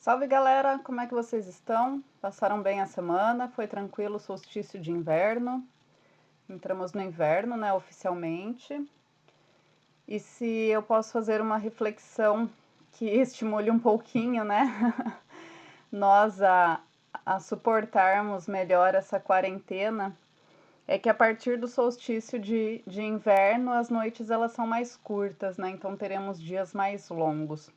Salve galera, como é que vocês estão? Passaram bem a semana? Foi tranquilo o solstício de inverno? Entramos no inverno, né, oficialmente. E se eu posso fazer uma reflexão que estimule um pouquinho, né, nós a suportarmos melhor essa quarentena, é que a partir do solstício de inverno, as noites elas são mais curtas, né, então teremos dias mais longos.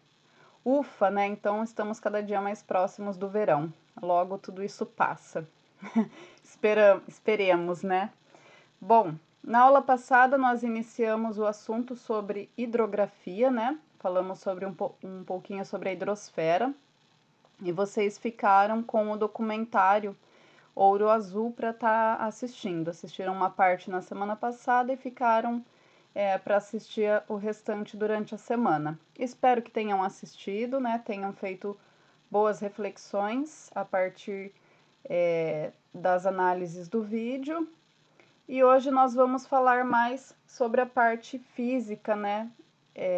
Ufa, né? Então estamos cada dia mais próximos do verão. Logo tudo isso passa. Esperemos, né? Bom, na aula passada nós iniciamos o assunto sobre hidrografia, né? Falamos sobre um pouquinho sobre a hidrosfera. E vocês ficaram com o documentário Ouro Azul para estar assistindo. Assistiram uma parte na semana passada e ficaram para assistir o restante durante a semana. Espero que tenham assistido, né? Tenham feito boas reflexões a partir das análises do vídeo. E hoje nós vamos falar mais sobre a parte física, né?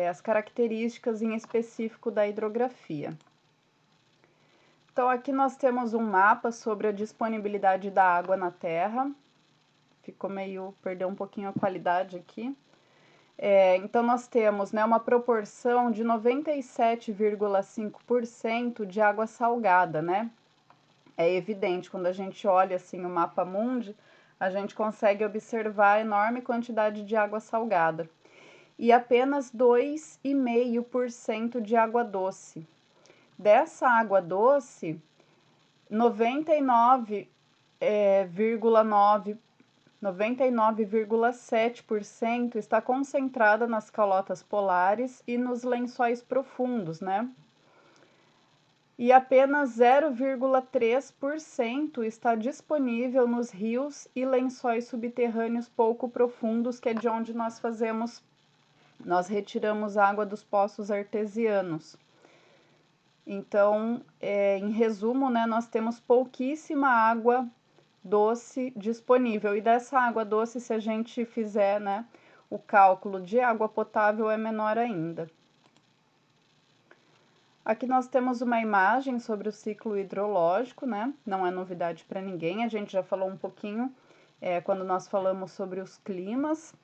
As características em específico da hidrografia. Então aqui nós temos um mapa sobre a disponibilidade da água na Terra. Perdeu um pouquinho a qualidade aqui. Então nós temos, né, uma proporção de 97,5% de água salgada, né? É evidente, quando a gente olha assim o mapa mundi, a gente consegue observar a enorme quantidade de água salgada. E apenas 2,5% de água doce. Dessa água doce, 99,7% está concentrada nas calotas polares e nos lençóis profundos, né? E apenas 0,3% está disponível nos rios e lençóis subterrâneos pouco profundos, que é de onde nós retiramos água dos poços artesianos. Então, em resumo, né, nós temos pouquíssima água doce disponível. E dessa água doce, se a gente fizer, né, o cálculo de água potável, é menor ainda. Aqui nós temos uma imagem sobre o ciclo hidrológico, né? Não é novidade para ninguém, a gente já falou um pouquinho quando nós falamos sobre os climas.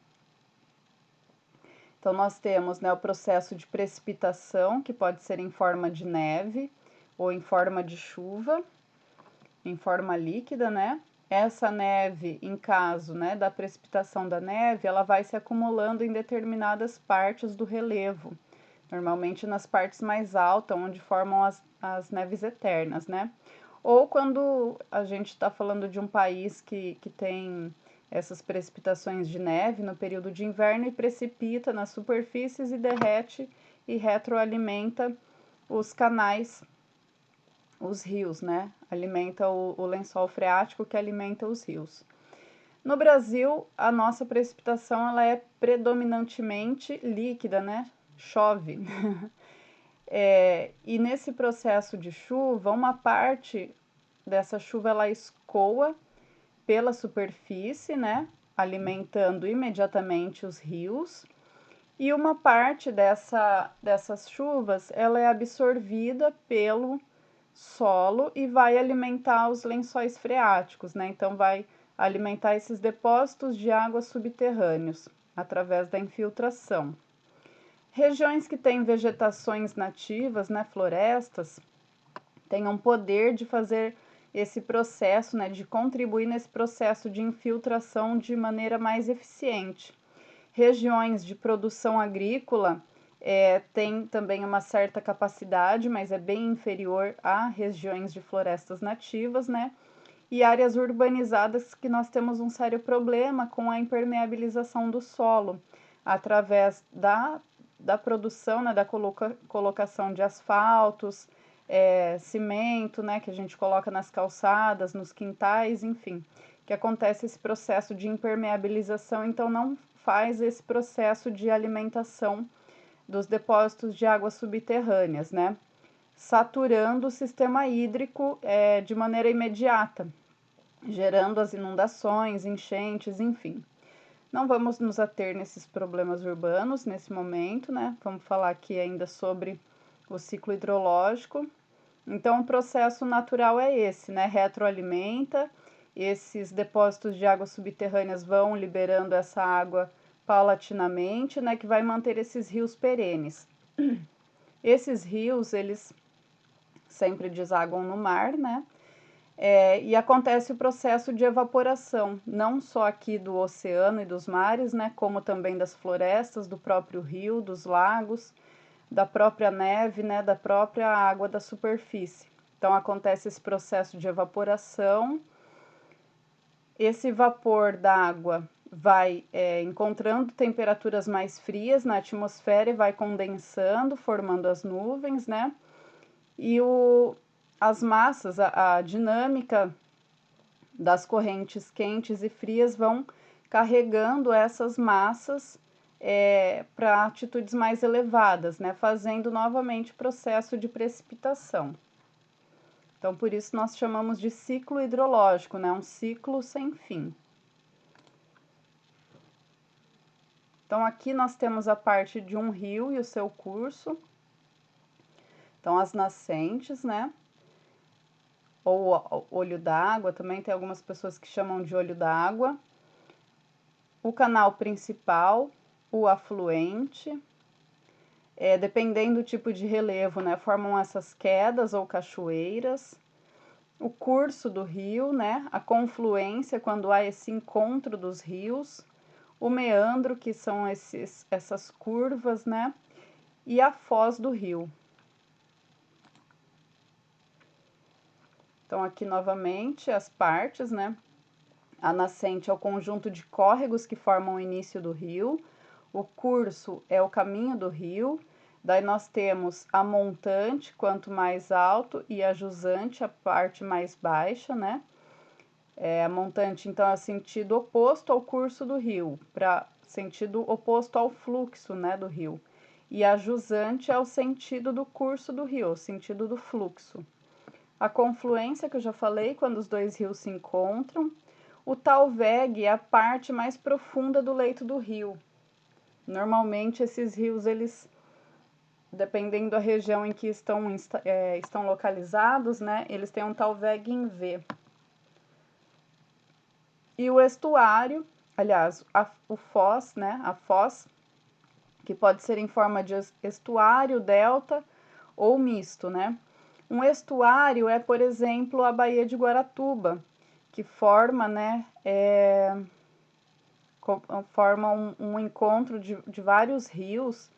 Então, nós temos, né, o processo de precipitação, que pode ser em forma de neve ou em forma de chuva, em forma líquida, né? Essa neve, em caso, né, da precipitação da neve, ela vai se acumulando em determinadas partes do relevo, normalmente nas partes mais altas, onde formam as neves eternas, né? Ou quando a gente está falando de um país que tem essas precipitações de neve no período de inverno e precipita nas superfícies e derrete e retroalimenta os canais, os rios, né? Alimenta o lençol freático que alimenta os rios. No Brasil, a nossa precipitação ela é predominantemente líquida, né? Chove. E nesse processo de chuva, uma parte dessa chuva ela escoa pela superfície, né? Alimentando imediatamente os rios. E uma parte dessas chuvas ela é absorvida pelo solo e vai alimentar os lençóis freáticos, né? Então vai alimentar esses depósitos de água subterrâneos através da infiltração. Regiões que têm vegetações nativas, né, florestas, têm um poder de fazer esse processo, né, de contribuir nesse processo de infiltração de maneira mais eficiente. Regiões de produção agrícola têm também uma certa capacidade, mas é bem inferior a regiões de florestas nativas, né? E áreas urbanizadas que nós temos um sério problema com a impermeabilização do solo, através da produção, né, da colocação de asfaltos, cimento, né, que a gente coloca nas calçadas, nos quintais, enfim, que acontece esse processo de impermeabilização, então não faz esse processo de alimentação dos depósitos de águas subterrâneas, né, saturando o sistema hídrico de maneira imediata, gerando as inundações, enchentes, enfim. Não vamos nos ater nesses problemas urbanos nesse momento, né? Vamos falar aqui ainda sobre o ciclo hidrológico. Então, o processo natural é esse, né? Retroalimenta, esses depósitos de águas subterrâneas vão liberando essa água paulatinamente, né? Que vai manter esses rios perenes. Esses rios, eles sempre desaguam no mar, né? E acontece o processo de evaporação, não só aqui do oceano e dos mares, né? Como também das florestas, do próprio rio, dos lagos, da própria neve, né, da própria água da superfície. Então acontece esse processo de evaporação. Esse vapor da água vai encontrando temperaturas mais frias na atmosfera e vai condensando, formando as nuvens, né? E as massas, a dinâmica das correntes quentes e frias vão carregando essas massas para altitudes mais elevadas, né, fazendo novamente o processo de precipitação. Então, por isso nós chamamos de ciclo hidrológico, né, um ciclo sem fim. Então, aqui nós temos a parte de um rio e o seu curso. Então, as nascentes, né, ou olho d'água, também tem algumas pessoas que chamam de olho d'água. O canal principal, o afluente, dependendo do tipo de relevo, né, formam essas quedas ou cachoeiras. O curso do rio, né, a confluência, quando há esse encontro dos rios. O meandro, que são essas curvas, né, e a foz do rio. Então, aqui novamente as partes, né, a nascente é o conjunto de córregos que formam o início do rio. O curso é o caminho do rio. Daí nós temos a montante, quanto mais alto, e a jusante, a parte mais baixa, né? A montante, então, é o sentido oposto ao curso do rio, para sentido oposto ao fluxo, né, do rio. E a jusante é o sentido do curso do rio, o sentido do fluxo. A confluência, que eu já falei, quando os dois rios se encontram. O talvegue é a parte mais profunda do leito do rio. Normalmente esses rios, eles, dependendo da região em que estão localizados, né, eles têm um talvegue em V. E o estuário, aliás, o foz, né, a foz, que pode ser em forma de estuário, delta ou misto, né. Um estuário é, por exemplo, a Baía de Guaratuba, que forma, né, forma um encontro de vários rios,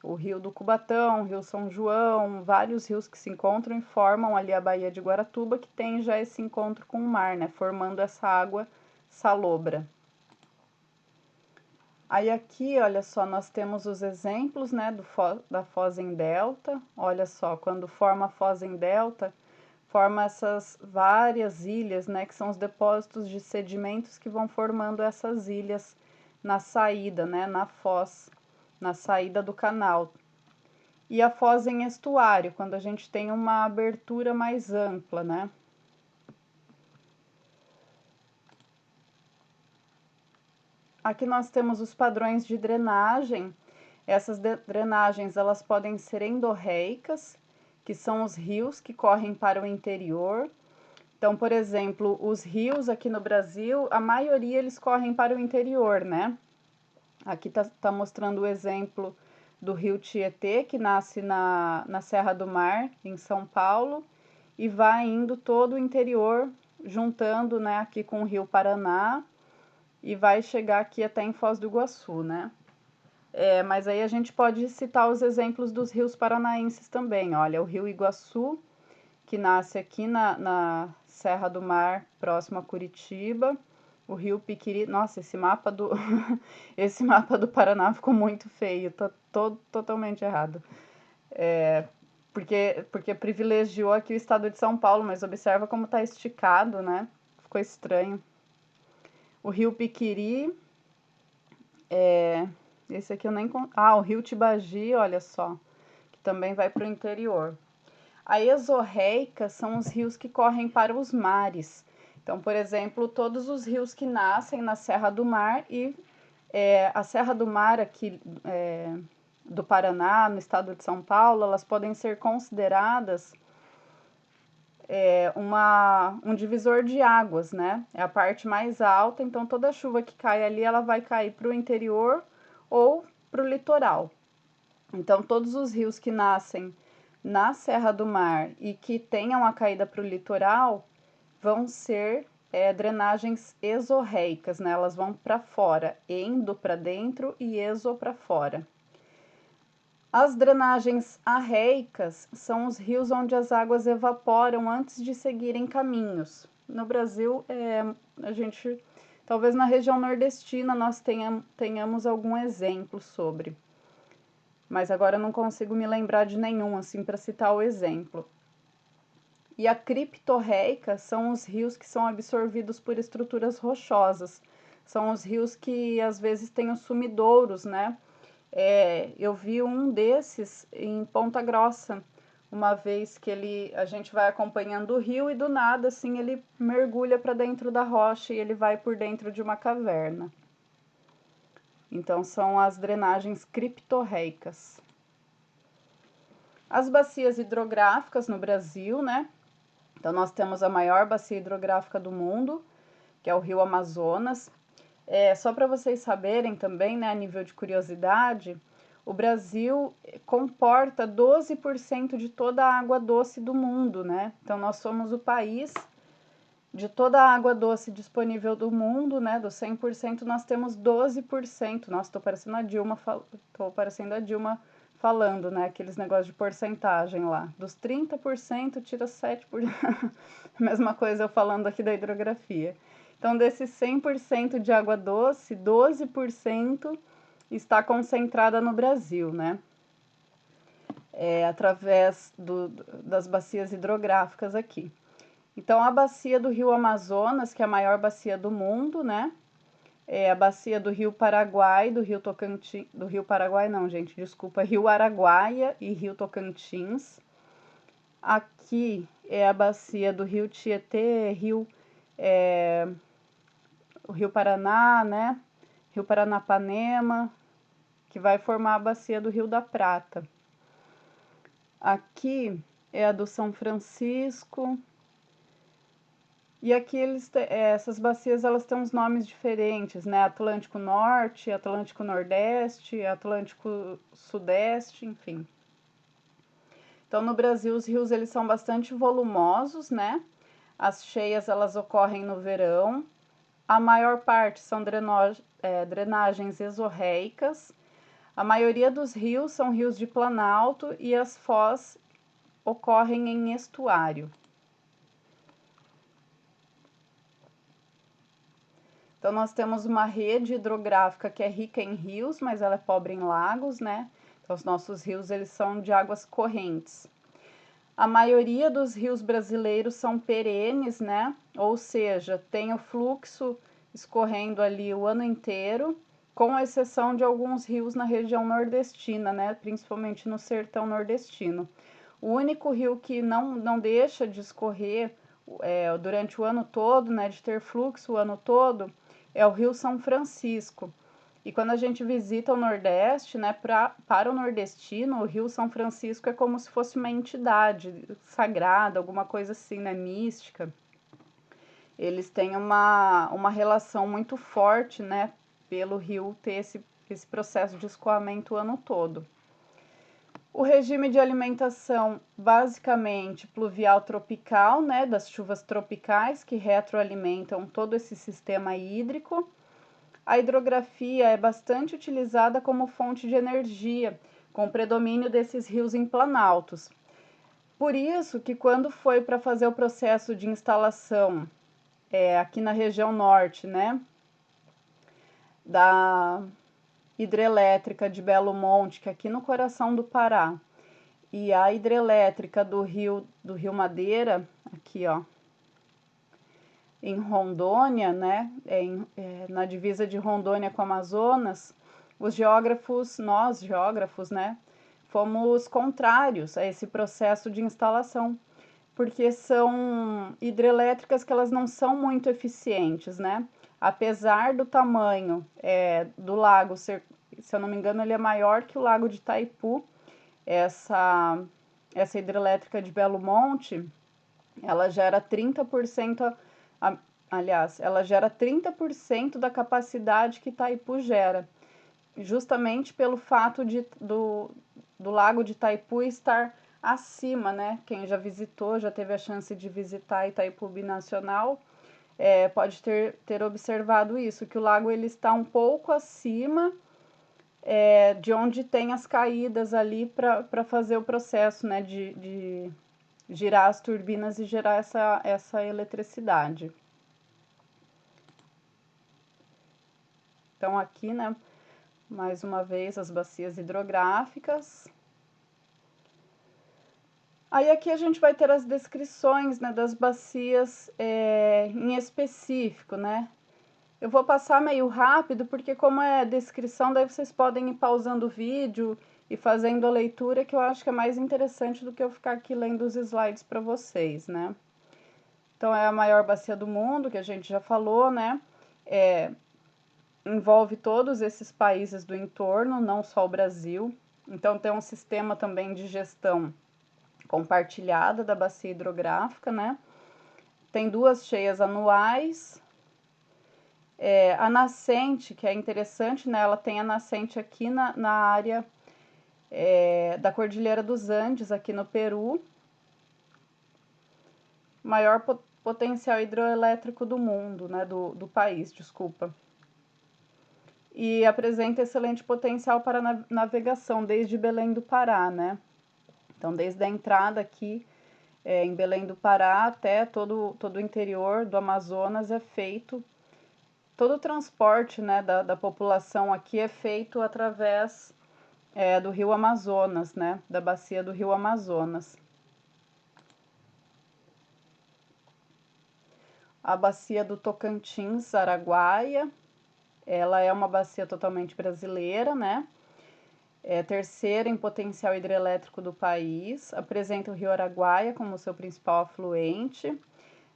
o Rio do Cubatão, o Rio São João, vários rios que se encontram e formam ali a Baía de Guaratuba, que tem já esse encontro com o mar, né, formando essa água salobra. Aí aqui, olha só, nós temos os exemplos, né, da foz em delta. Olha só, quando forma a foz em delta, forma essas várias ilhas, né, que são os depósitos de sedimentos que vão formando essas ilhas na saída, né, na foz, na saída do canal. E a foz em estuário, quando a gente tem uma abertura mais ampla, né. Aqui nós temos os padrões de drenagem. Essas drenagens, elas podem ser endorreicas, que são os rios que correm para o interior. Então, por exemplo, os rios aqui no Brasil, a maioria eles correm para o interior, né? Aqui tá mostrando o exemplo do rio Tietê, que nasce na Serra do Mar, em São Paulo, e vai indo todo o interior, juntando, né, aqui com o rio Paraná, e vai chegar aqui até em Foz do Iguaçu, né? Mas aí a gente pode citar os exemplos dos rios paranaenses também. Olha, o rio Iguaçu, que nasce aqui na Serra do Mar, próximo a Curitiba. O rio Piquiri. Nossa, esse mapa do esse mapa do Paraná ficou muito feio, tá totalmente errado. Porque privilegiou aqui o estado de São Paulo, mas observa como tá esticado, né? Ficou estranho. O rio Piquiri, esse aqui eu nem... o rio Tibagi, olha só, que também vai para o interior. A exorreica são os rios que correm para os mares. Então, por exemplo, todos os rios que nascem na Serra do Mar e a Serra do Mar aqui do Paraná, no estado de São Paulo, elas podem ser consideradas um divisor de águas, né? É a parte mais alta, então toda chuva que cai ali, ela vai cair para o interior ou para o litoral. Então, todos os rios que nascem na Serra do Mar e que tenham a caída para o litoral vão ser drenagens exorreicas, né? Elas vão para fora, endo para dentro e exo para fora. As drenagens arreicas são os rios onde as águas evaporam antes de seguirem caminhos. No Brasil, talvez na região nordestina nós tenhamos algum exemplo sobre, mas agora eu não consigo me lembrar de nenhum assim para citar o exemplo. E a criptorreica são os rios que são absorvidos por estruturas rochosas. São os rios que às vezes têm os sumidouros, né? Eu vi um desses em Ponta Grossa, uma vez que a gente vai acompanhando o rio e do nada assim ele mergulha para dentro da rocha e ele vai por dentro de uma caverna. Então são as drenagens criptorreicas. As bacias hidrográficas no Brasil, né? Então nós temos a maior bacia hidrográfica do mundo, que é o Rio Amazonas. Só para vocês saberem também, né, a nível de curiosidade, o Brasil comporta 12% de toda a água doce do mundo, né? Então nós somos o país de toda a água doce disponível do mundo, né? Dos 100% nós temos 12%. Nossa, estou parecendo a Dilma falando, né? Aqueles negócios de porcentagem lá. Dos 30% tira 7%. Mesma coisa eu falando aqui da hidrografia. Então, desses 100% de água doce, 12% está concentrada no Brasil, né? Através das bacias hidrográficas aqui. Então, a bacia do Rio Amazonas, que é a maior bacia do mundo, né? A bacia do Rio Paraguai, do Rio Tocantins, do Rio Paraguai não, gente, desculpa, Rio Araguaia e Rio Tocantins. Aqui é a bacia do Rio Tietê, o Rio Paraná, né? Rio Paranapanema, que vai formar a bacia do Rio da Prata. Aqui é a do São Francisco. E aqui essas bacias elas têm uns nomes diferentes, né? Atlântico Norte, Atlântico Nordeste, Atlântico Sudeste, enfim. Então, no Brasil, os rios eles são bastante volumosos, né? As cheias elas ocorrem no verão. A maior parte são drenagens exorreicas. A maioria dos rios são rios de planalto e as foz ocorrem em estuário. Então, nós temos uma rede hidrográfica que é rica em rios, mas ela é pobre em lagos, né? Então, os nossos rios, eles são de águas correntes. A maioria dos rios brasileiros são perenes, né? Ou seja, tem o fluxo escorrendo ali o ano inteiro, com exceção de alguns rios na região nordestina, né? Principalmente no sertão nordestino. O único rio que não deixa de escorrer durante o ano todo, né? De ter fluxo o ano todo, é o Rio São Francisco. E quando a gente visita o Nordeste, né, para o nordestino, o Rio São Francisco é como se fosse uma entidade sagrada, alguma coisa assim, né, mística. Eles têm uma relação muito forte, né, pelo rio ter esse processo de escoamento o ano todo. O regime de alimentação, basicamente, pluvial tropical, né, das chuvas tropicais que retroalimentam todo esse sistema hídrico. A hidrografia é bastante utilizada como fonte de energia, com predomínio desses rios em planaltos. Por isso que quando foi para fazer o processo de instalação aqui na região norte, né, da hidrelétrica de Belo Monte, que é aqui no coração do Pará, e a hidrelétrica do Rio Madeira, aqui ó, em Rondônia, né, na divisa de Rondônia com Amazonas, nós geógrafos, né, fomos contrários a esse processo de instalação, porque são hidrelétricas que elas não são muito eficientes, né, apesar do tamanho do lago ser, se eu não me engano, ele é maior que o lago de Itaipu, essa hidrelétrica de Belo Monte, ela gera 30%, aliás, ela gera 30% da capacidade que Itaipu gera, justamente pelo fato do lago de Itaipu estar acima, né? Quem já visitou, já teve a chance de visitar Itaipu Binacional, pode ter observado isso, que o lago ele está um pouco acima de onde tem as caídas ali para fazer o processo, né, de girar as turbinas e gerar essa eletricidade. Então aqui, né, mais uma vez as bacias hidrográficas. Aí aqui a gente vai ter as descrições, né, das bacias em específico, né. Eu vou passar meio rápido, porque como é descrição, daí vocês podem ir pausando o vídeo e fazendo a leitura, que eu acho que é mais interessante do que eu ficar aqui lendo os slides para vocês, né. Então é a maior bacia do mundo, que a gente já falou, né. Envolve todos esses países do entorno, não só o Brasil. Então tem um sistema também de gestão compartilhada da bacia hidrográfica, né? Tem 2 cheias anuais. A nascente, que é interessante, né? Ela tem a nascente aqui na área da Cordilheira dos Andes, aqui no Peru. Maior potencial hidroelétrico do mundo, né? Do país, desculpa. E apresenta excelente potencial para navegação, desde Belém do Pará, né? Então, desde a entrada aqui em Belém do Pará até todo o interior do Amazonas é feito, todo o transporte, né, da população aqui é feito através do rio Amazonas, né, da bacia do rio Amazonas. A bacia do Tocantins, Araguaia, ela é uma bacia totalmente brasileira, né? É a terceira em potencial hidrelétrico do país, apresenta o rio Araguaia como seu principal afluente,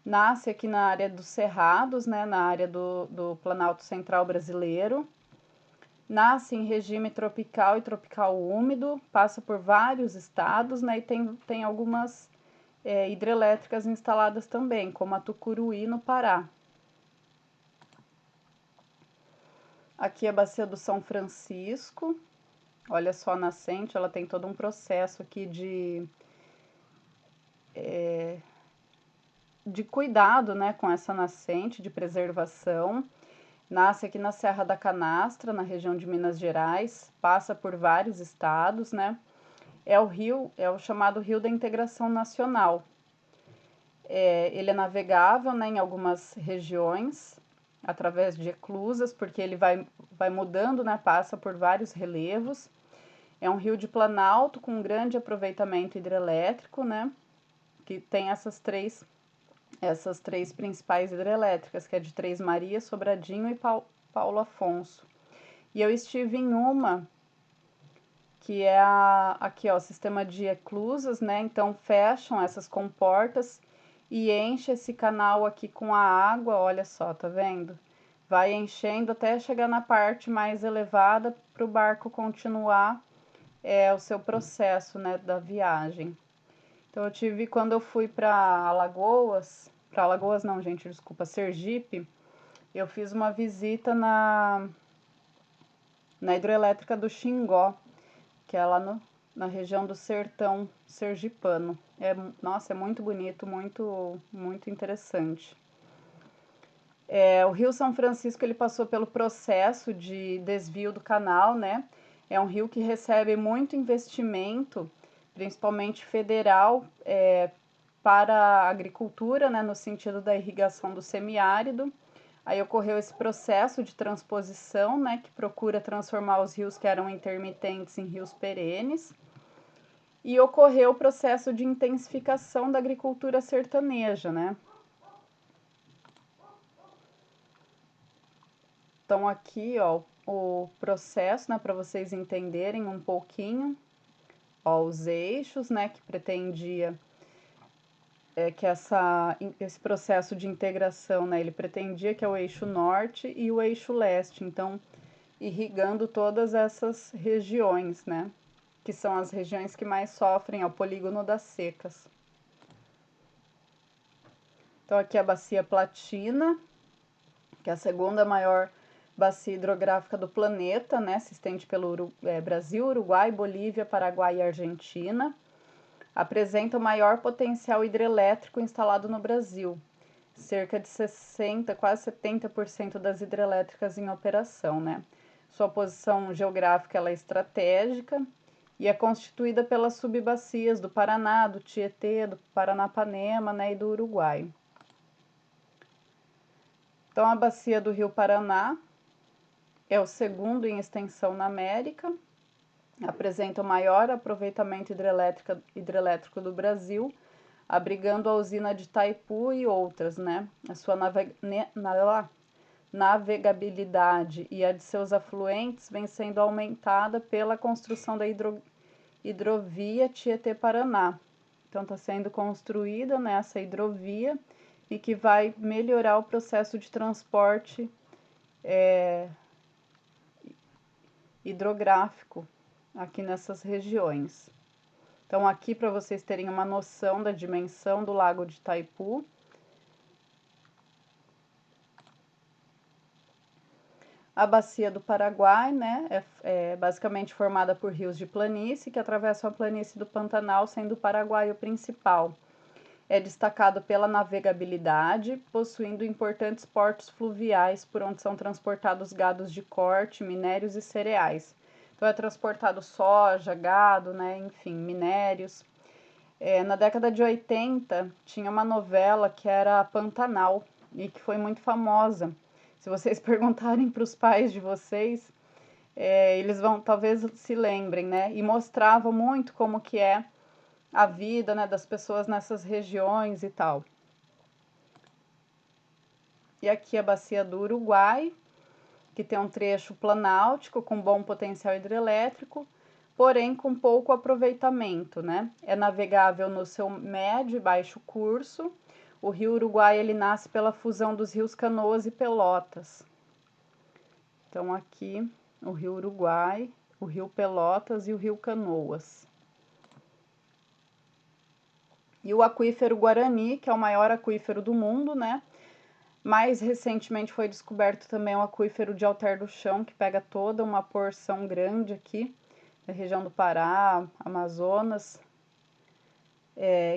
nasce aqui na área dos Cerrados, né, na área do Planalto Central brasileiro, nasce em regime tropical e tropical úmido, passa por vários estados, né, e tem algumas hidrelétricas instaladas também, como a Tucuruí, no Pará. Aqui é a bacia do São Francisco, olha só a nascente, ela tem todo um processo aqui de cuidado, né, com essa nascente, de preservação. Nasce aqui na Serra da Canastra, na região de Minas Gerais, passa por vários estados, né? É o chamado Rio da Integração Nacional. Ele é navegável, né, em algumas regiões, através de eclusas, porque ele vai mudando, né, passa por vários relevos. É um rio de planalto com grande aproveitamento hidrelétrico, né, que tem essas três principais hidrelétricas, que é de Três Marias, Sobradinho e Paulo Afonso. E eu estive em uma que é aqui, ó, o sistema de eclusas, né? Então fecham essas comportas e enche esse canal aqui com a água, olha só, tá vendo? Vai enchendo até chegar na parte mais elevada para o barco continuar o seu processo, né, da viagem. Então eu tive, quando eu fui para Alagoas não, gente, desculpa, Sergipe, eu fiz uma visita na hidrelétrica do Xingó, que é lá na região do sertão sergipano. Nossa, é muito bonito, muito, muito interessante. O Rio São Francisco ele passou pelo processo de desvio do canal, né? É um rio que recebe muito investimento, principalmente federal, para a agricultura, né, no sentido da irrigação do semiárido. Aí ocorreu esse processo de transposição, né, que procura transformar os rios que eram intermitentes em rios perenes. E ocorreu o processo de intensificação da agricultura sertaneja, né? Então aqui, ó, o processo, né, para vocês entenderem um pouquinho, ó, os eixos, né, que pretendia que esse processo de integração, né, ele pretendia que é o eixo norte e o eixo leste, então irrigando todas essas regiões, né, que são as regiões que mais sofrem ao polígono das secas. Então aqui a bacia Platina, que é a segunda maior bacia hidrográfica do planeta, né? Se estende pelo Brasil, Uruguai, Bolívia, Paraguai e Argentina. Apresenta o maior potencial hidrelétrico instalado no Brasil. Cerca de 60, quase 70% das hidrelétricas em operação, né? Sua posição geográfica ela é estratégica e é constituída pelas subbacias do Paraná, do Tietê, do Paranapanema, né, e do Uruguai. Então, a bacia do Rio Paraná é o segundo em extensão na América, apresenta o maior aproveitamento hidrelétrico do Brasil, abrigando a usina de Itaipu e outras, né? A sua navegabilidade e a de seus afluentes vem sendo aumentada pela construção da hidrovia Tietê-Paraná. Então, está sendo construída, né, essa hidrovia e que vai melhorar o processo de transporte hidrográfico aqui nessas regiões. Então, aqui para vocês terem uma noção da dimensão do lago de Itaipu. A bacia do Paraguai, né, é basicamente formada por rios de planície que atravessam a planície do Pantanal, sendo o Paraguai o principal. É destacado pela navegabilidade, possuindo importantes portos fluviais por onde são transportados gados de corte, minérios e cereais. Então é transportado soja, gado, né, enfim, minérios. Na década de 80 tinha uma novela que era Pantanal e que foi muito famosa. Se vocês perguntarem para os pais de vocês, eles vão talvez se lembrem, né? E mostrava muito como que é a vida, né, das pessoas nessas regiões e tal. E aqui a bacia do Uruguai, que tem um trecho planáltico com bom potencial hidrelétrico, porém com pouco aproveitamento, né? É navegável no seu médio e baixo curso. O rio Uruguai ele nasce pela fusão dos rios Canoas e Pelotas. Então aqui o rio Uruguai, o rio Pelotas e o rio Canoas. E o aquífero Guarani, que é o maior aquífero do mundo, né? Mais recentemente foi descoberto também o aquífero de Alter do Chão, que pega toda uma porção grande aqui, da região do Pará, Amazonas.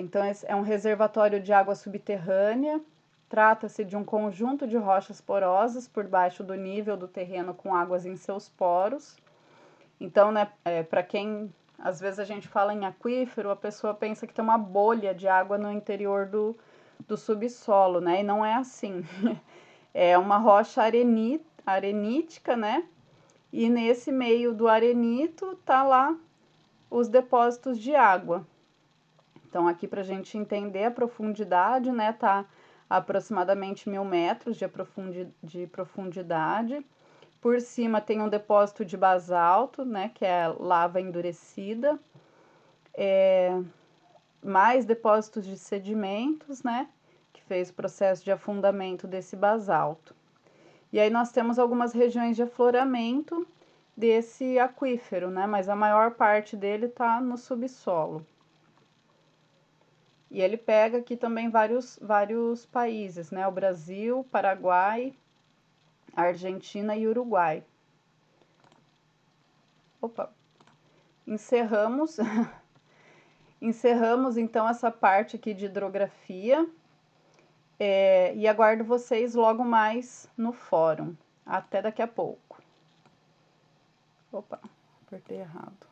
Então, é um reservatório de água subterrânea. Trata-se de um conjunto de rochas porosas por baixo do nível do terreno com águas em seus poros. Então, né, para quem às vezes a gente fala em aquífero, a pessoa pensa que tem uma bolha de água no interior do subsolo, né? E não é assim. É uma rocha arenítica, né? E nesse meio do arenito tá lá os depósitos de água. Então, aqui para a gente entender a profundidade, né? Tá a aproximadamente 1000 metros de profundidade. Por cima tem um depósito de basalto, né, que é lava endurecida, mais depósitos de sedimentos, né, que fez o processo de afundamento desse basalto. E aí nós temos algumas regiões de afloramento desse aquífero, né, mas a maior parte dele está no subsolo. E ele pega aqui também vários países, né, o Brasil, Paraguai, Argentina e Uruguai. Opa, encerramos então essa parte aqui de hidrografia e aguardo vocês logo mais no fórum. Até daqui a pouco. Opa, apertei errado.